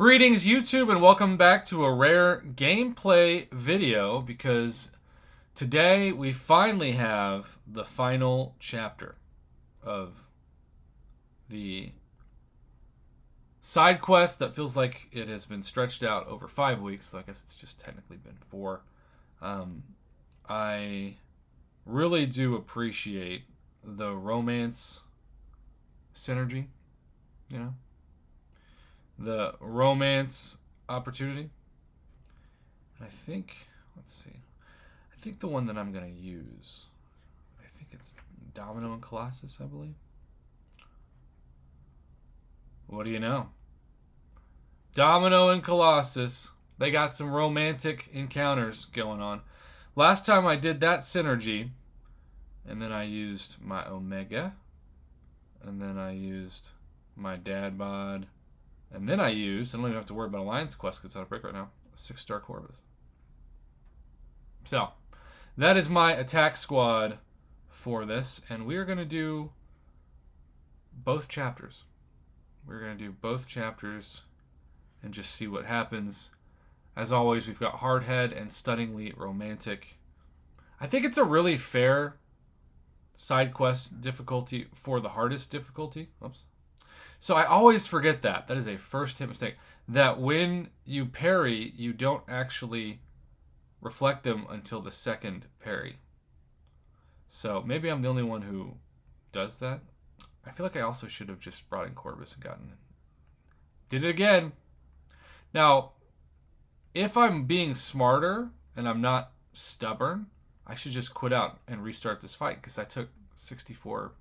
Greetings YouTube and welcome back to a rare gameplay video because today we finally have the final chapter of the side quest that feels like it has been stretched out over 5 weeks, so I guess it's just technically been 4. I really do appreciate the romance synergy, you know? The romance opportunity. I think, let's see. I think the one that I'm going to use, I think it's Domino and Colossus, I believe. What do you know? Domino and Colossus, they got some romantic encounters going on. Last time I did that synergy, and then I used my Omega, and then I used my Dad Bod, and then I don't even have to worry about Alliance Quest because it's on a break right now, a 6-star Corvus. So, that is my attack squad for this, and we are going to do both chapters. We're going to do both chapters and just see what happens. As always, we've got Hardhead and Stunningly Romantic. I think it's a really fair side quest difficulty for the hardest difficulty. Oops. So I always forget that. That is a first hit mistake. That when you parry, you don't actually reflect them until the second parry. So maybe I'm the only one who does that. I feel like I also should have just brought in Corvus and gotten it. Did it again. Now, if I'm being smarter and I'm not stubborn, I should just quit out and restart this fight because I took 64%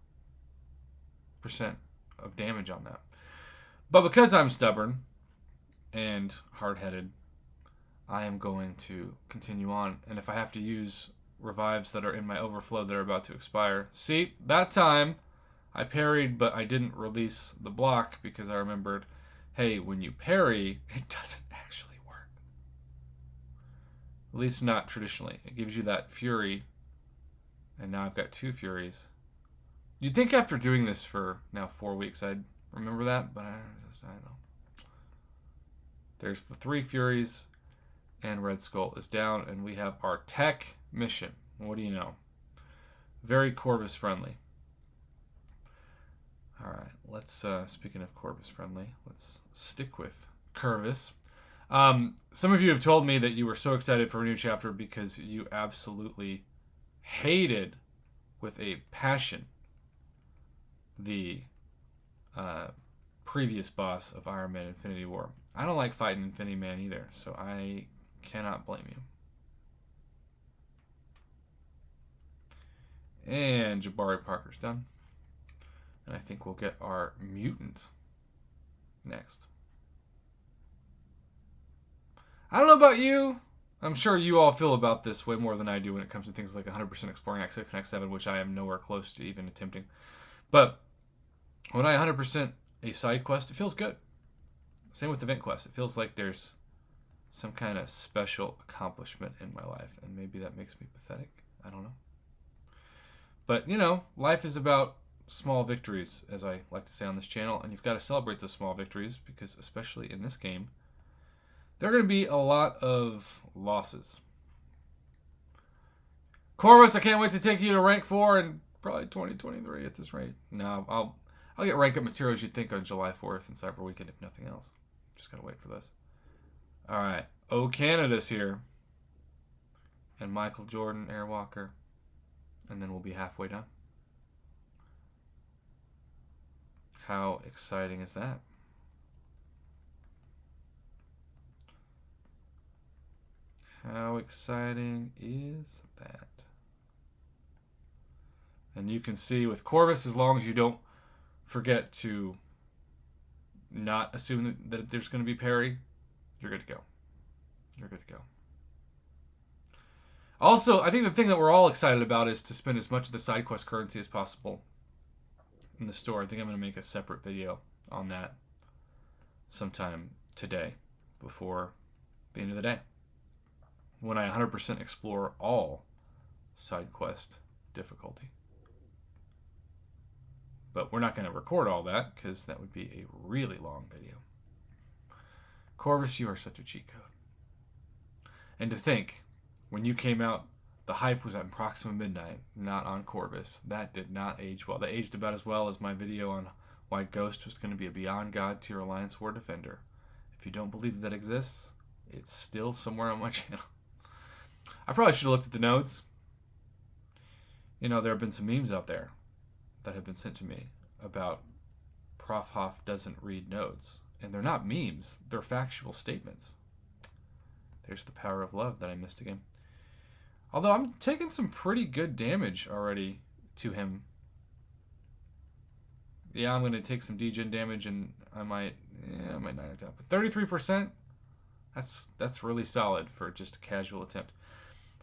of damage on that. But because I'm stubborn and hard-headed, I am going to continue on. And if I have to use revives that are in my overflow that are about to expire. See, that time I parried, but I didn't release the block because I remembered, hey, when you parry, it doesn't actually work. At least not traditionally. It gives you that fury. And now I've got 2 furies. You'd think after doing this for now 4 weeks I'd remember that, but I don't know. There's the 3 Furies, and Red Skull is down, and we have our tech mission. What do you know? Very Corvus friendly. Alright, let's, speaking of Corvus friendly, let's stick with Corvus. Some of you have told me that you were so excited for a new chapter because you absolutely hated with a passion the previous boss of Iron Man Infinity War. I don't like fighting Infinity Man either, so I cannot blame you. And Jabari Parker's done. And I think we'll get our mutant next. I don't know about you. I'm sure you all feel about this way more than I do when it comes to things like 100% exploring Act 6 and Act 7, which I am nowhere close to even attempting. But when I 100% a side quest, it feels good. Same with event quest. It feels like there's some kind of special accomplishment in my life, and maybe that makes me pathetic. I don't know. But, you know, life is about small victories, as I like to say on this channel, and you've got to celebrate those small victories because, especially in this game, there are going to be a lot of losses. Corvus, I can't wait to take you to rank 4 in probably 2023 at this rate. No, I'll get rank up materials you'd think on July 4th and Cyber Weekend if nothing else. Just gotta wait for those. Alright. Oh, Canada's here. And Michael Jordan, Airwalker. And then we'll be halfway done. How exciting is that? How exciting is that? And you can see with Corvus, as long as you don't forget to not assume that there's going to be parry, you're good to go. You're good to go. Also, I think the thing that we're all excited about is to spend as much of the side quest currency as possible in the store. I think I'm going to make a separate video on that sometime today before the end of the day, when I 100% explore all side quest difficulty. But we're not going to record all that because that would be a really long video. Corvus, you are such a cheat code. And to think, when you came out, the hype was at Proxima Midnight, not on Corvus. That did not age well. That aged about as well as my video on why Ghost was going to be a Beyond God tier Alliance War Defender. If you don't believe that exists, it's still somewhere on my channel. I probably should have looked at the notes. You know, there have been some memes out there that have been sent to me about Prof. Hoff doesn't read notes. And they're not memes. They're factual statements. There's the power of love that I missed again. Although I'm taking some pretty good damage already to him. Yeah, I'm going to take some degen damage and I might not attack. But 33%, that's really solid for just a casual attempt.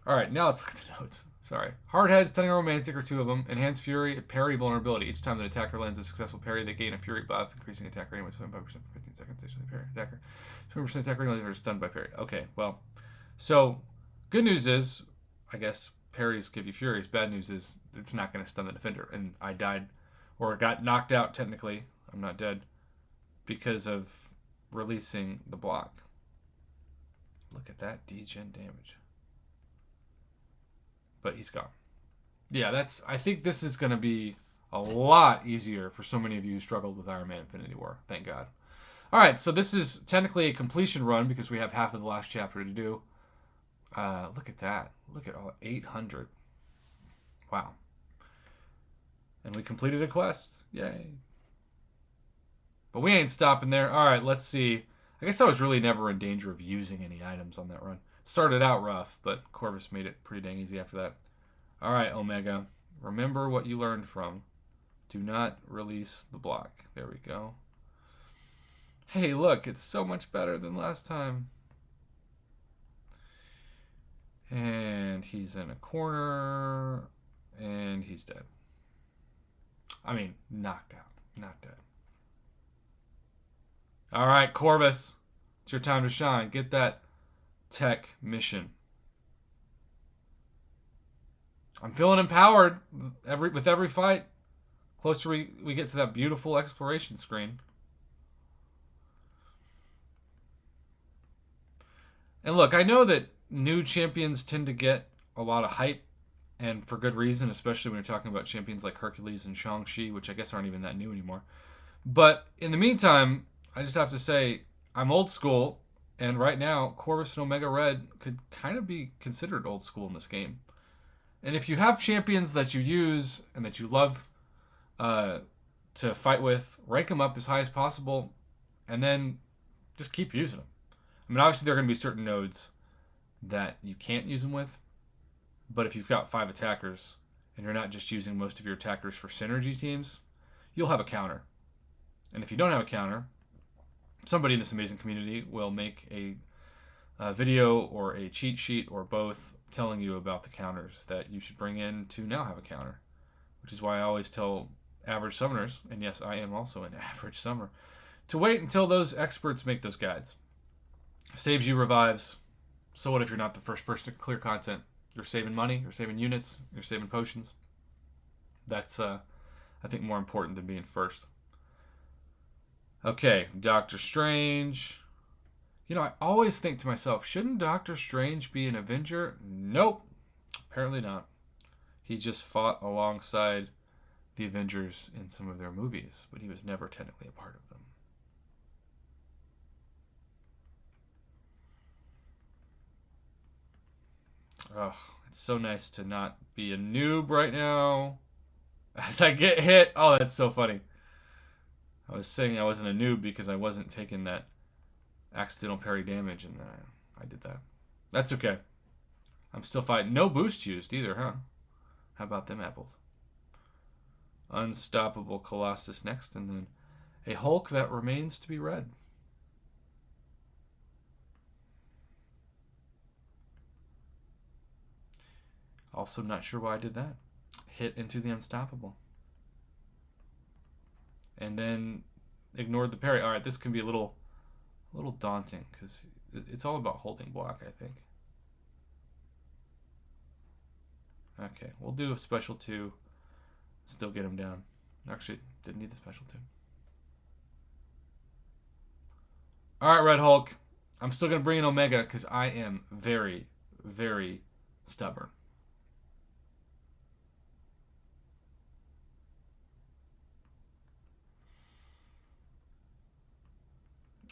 All right, now let's look at the notes. Sorry. Hardhead, Stunning Romantic are two of them. Enhanced Fury, Parry Vulnerability. Each time the attacker lands a successful parry, they gain a Fury buff, increasing attack rating by 75% for 15 seconds. They parry attacker. 20% attack rating if stunned by parry. Okay, well, so good news is, I guess parries give you Furies. Bad news is it's not going to stun the defender. And I died, or got knocked out technically. I'm not dead because of releasing the block. Look at that degen damage. But he's gone. Yeah, I think this is going to be a lot easier for so many of you who struggled with Iron Man Infinity War. Thank God. All right, so this is technically a completion run because we have half of the last chapter to do. Look at that. Look at all 800. Wow. And we completed a quest. Yay. But we ain't stopping there. All right, let's see. I guess I was really never in danger of using any items on that run. Started out rough, but Corvus made it pretty dang easy after that. All right, Omega. Remember what you learned from. Do not release the block. There we go. Hey, look, it's so much better than last time. And he's in a corner, and he's dead. I mean, knocked out, not dead. All right, Corvus, it's your time to shine. Get that tech mission. I'm feeling empowered with every fight. Closer we get to that beautiful exploration screen. And look, I know that new champions tend to get a lot of hype, and for good reason, especially when you're talking about champions like Hercules and Shang-Chi, which I guess aren't even that new anymore. But in the meantime, I just have to say, I'm old school, and right now, Corvus and Omega Red could kind of be considered old school in this game. And if you have champions that you use and that you love to fight with, rank them up as high as possible, and then just keep using them. I mean, obviously, there are going to be certain nodes that you can't use them with, but if you've got 5 attackers and you're not just using most of your attackers for synergy teams, you'll have a counter. And if you don't have a counter, somebody in this amazing community will make a video or a cheat sheet or both telling you about the counters that you should bring in to now have a counter, which is why I always tell average summoners, and yes, I am also an average summoner, to wait until those experts make those guides. Saves you revives. So what if you're not the first person to clear content? You're saving money, you're saving units, you're saving potions. That's, I think, more important than being first. Okay, Doctor Strange. You know, I always think to myself, shouldn't Doctor Strange be an Avenger? Nope. Apparently not. He just fought alongside the Avengers in some of their movies, but he was never technically a part of them. Oh, it's so nice to not be a noob right now. As I get hit. Oh, that's so funny. I was saying I wasn't a noob because I wasn't taking that accidental parry damage, and then I did that. That's okay. I'm still fighting. No boost used either, huh? How about them apples? Unstoppable Colossus next, and then a Hulk that remains to be read. Also not sure why I did that. Hit into the Unstoppable. And then ignored the parry. Alright, this can be a little daunting because it's all about holding block, I think. Okay, we'll do a special 2. Still get him down. Actually, didn't need the special 2. Alright, Red Hulk. I'm still going to bring in Omega because I am very, very stubborn.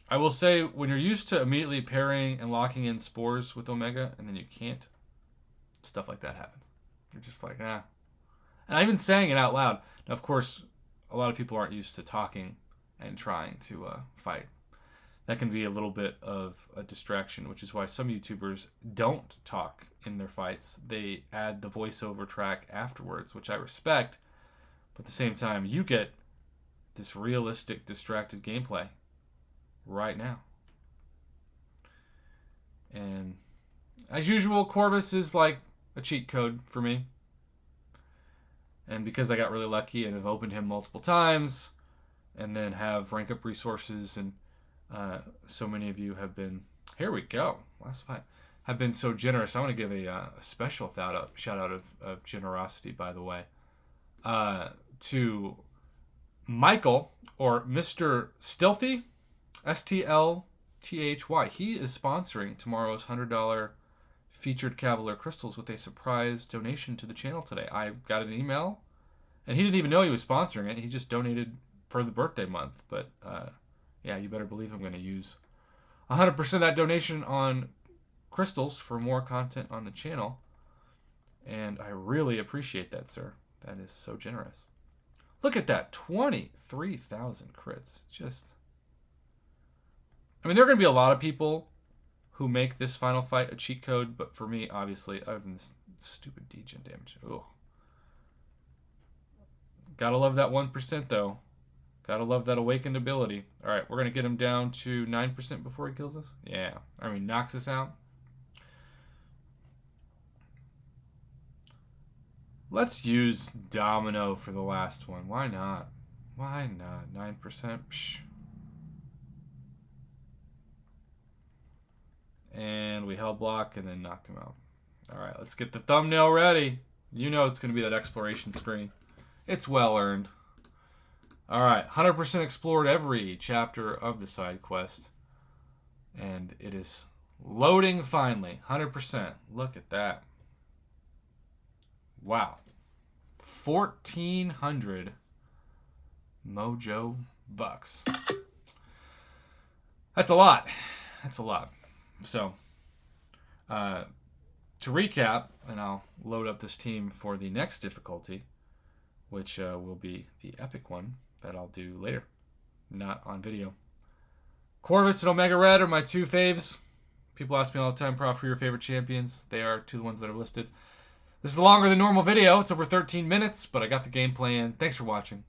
I will say, when you're used to immediately pairing and locking in spores with Omega, and then you can't, stuff like that happens. You're just like, ah. And I'm even saying it out loud. Now, of course, a lot of people aren't used to talking and trying to fight. That can be a little bit of a distraction, which is why some YouTubers don't talk in their fights. They add the voiceover track afterwards, which I respect. But at the same time, you get this realistic, distracted gameplay right now. And as usual, Corvus is like a cheat code for me. And because I got really lucky and have opened him multiple times, and then have rank up resources, and so many of you have been, here we go, last fight, have been so generous. I want to give a special shout out of generosity, by the way, to Michael, or Mr. Stealthy, STLTHY. He is sponsoring tomorrow's $100 featured Cavalier Crystals with a surprise donation to the channel today. I got an email, and he didn't even know he was sponsoring it. He just donated for the birthday month. But yeah, you better believe I'm going to use 100% of that donation on crystals for more content on the channel. And I really appreciate that, sir. That is so generous. Look at that, 23,000 crits. Just, I mean, there are going to be a lot of people who make this final fight a cheat code, but for me, obviously, other than this stupid degen damage. Ugh. Gotta love that 1%, though. Gotta love that awakened ability. Alright, we're gonna get him down to 9% before he kills us? Yeah. I mean, knocks us out. Let's use Domino for the last one. Why not? Why not? 9%? Psh. And we held block and then knocked him out. Alright, let's get the thumbnail ready. You know it's going to be that exploration screen. It's well earned. Alright, 100% explored every chapter of the side quest. And it is loading finally. 100%. Look at that. Wow. 1,400 mojo bucks. That's a lot. That's a lot. So, to recap, and I'll load up this team for the next difficulty, which will be the epic one that I'll do later, not on video. Corvus and Omega Red are my two faves. People ask me all the time, Prof, who are your favorite champions? They are two of the ones that are listed. This is a longer than normal video. It's over 13 minutes, but I got the gameplay in. Thanks for watching.